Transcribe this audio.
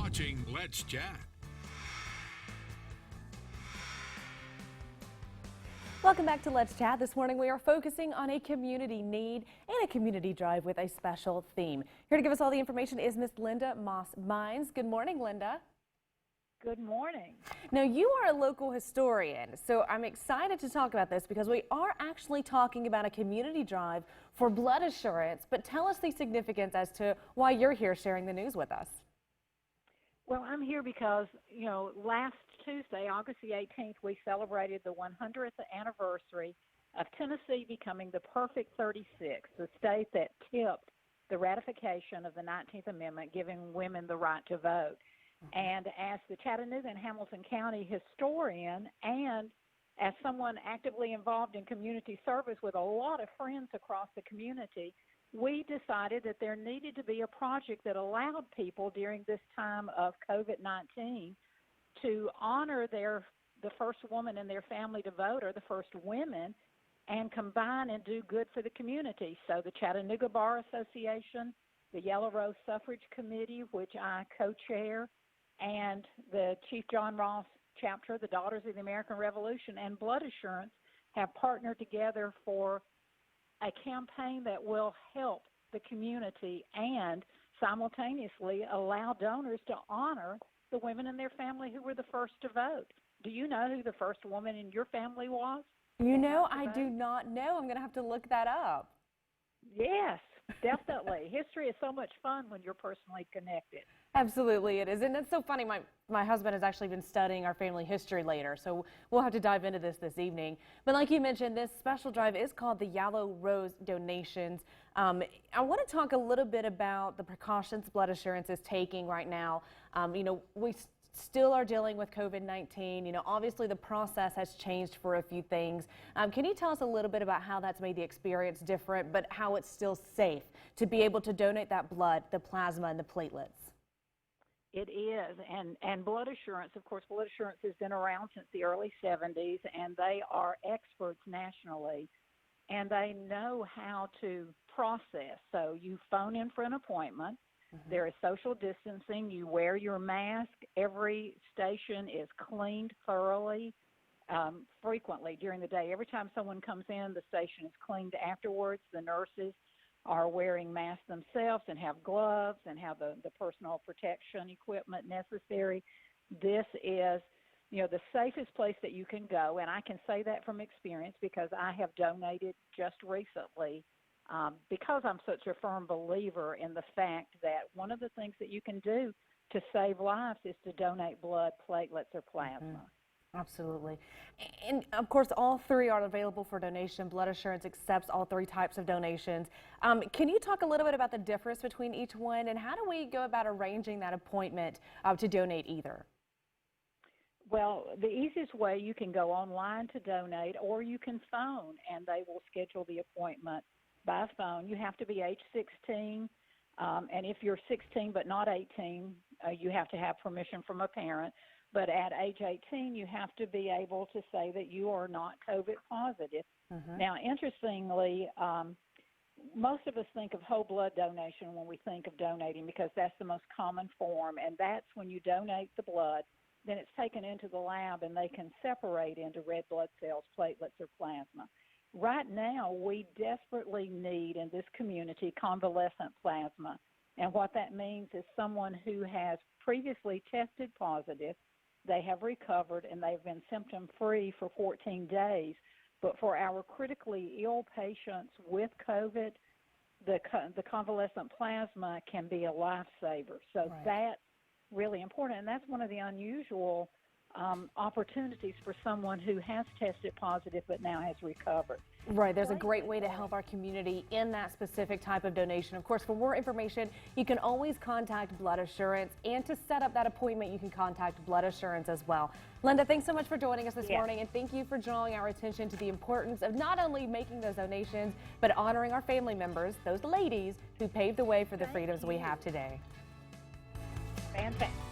watching Let's Chat. Welcome back to Let's Chat. This morning we are focusing on a community need and a community drive with a special theme. Here to give us all the information is Miss Linda Moss-Mines. Good morning, Linda. Good morning. Now, you are a local historian, so I'm excited to talk about this because we are actually talking about a community drive for blood assurance, but tell us the significance as to why you're here sharing the news with us. Well, I'm here because, last Tuesday, August the 18th, we celebrated the 100th anniversary of Tennessee becoming the perfect 36, the state that tipped the ratification of the 19th Amendment, giving women the right to vote. And as the Chattanooga and Hamilton County historian and as someone actively involved in community service with a lot of friends across the community, we decided that there needed to be a project that allowed people during this time of COVID-19 to honor the first woman in their family to vote, or the first women, and combine and do good for the community. So the Chattanooga Bar Association, the Yellow Rose Suffrage Committee, which I co-chair, and the Chief John Ross chapter, the Daughters of the American Revolution, and Blood Assurance have partnered together for a campaign that will help the community and simultaneously allow donors to honor the women in their family who were the first to vote. Do you know who the first woman in your family was? You know, I do not know. I'm going to have to look that up. Yes, definitely. History is so much fun when you're personally connected. Absolutely it is. And it's so funny. My husband has actually been studying our family history later, so we'll have to dive into this evening. But like you mentioned, this special drive is called the Yellow Rose Donations. I want to talk a little bit about the precautions Blood Assurance is taking right now. We still are dealing with COVID-19. Obviously the process has changed for a few things. Can you tell us a little bit about how that's made the experience different, but how it's still safe to be able to donate that blood, the plasma, and the platelets? It is, and Blood Assurance, of course, Blood Assurance has been around since the early 70s, and they are experts nationally, and they know how to process. So you phone in for an appointment. There is social distancing. You wear your mask. Every station is cleaned thoroughly, frequently during the day. Every time someone comes in, the station is cleaned afterwards. The nurses are wearing masks themselves and have gloves and have the personal protection equipment necessary. This is, the safest place that you can go, and I can say that from experience because I have donated just recently because I'm such a firm believer in the fact that one of the things that you can do to save lives is to donate blood, platelets, or plasma. Absolutely. And of course, all three are available for donation. Blood Assurance accepts all three types of donations. Can you talk a little bit about the difference between each one, and how do we go about arranging that appointment to donate either? Well, the easiest way, you can go online to donate, or you can phone, and they will schedule the appointment by phone. You have to be age 16, and if you're 16 but not 18, you have to have permission from a parent. But at age 18, you have to be able to say that you are not COVID positive. Now, interestingly, most of us think of whole blood donation when we think of donating because that's the most common form, and that's when you donate the blood, then it's taken into the lab and they can separate into red blood cells, platelets, or plasma. Right now, we desperately need in this community convalescent plasma, and what that means is someone who has previously tested positive, they have recovered, and they've been symptom-free for 14 days. But for our critically ill patients with COVID, the convalescent plasma can be a lifesaver. So that's really important, and that's one of the unusual opportunities for someone who has tested positive but now has recovered. Right, there's a great way to help our community in that specific type of donation. Of course, for more information, you can always contact Blood Assurance, and to set up that appointment, you can contact Blood Assurance as well. Linda, thanks so much for joining us this morning, and thank you for drawing our attention to the importance of not only making those donations, but honoring our family members, those ladies who paved the way for the freedoms we have today. Fantastic.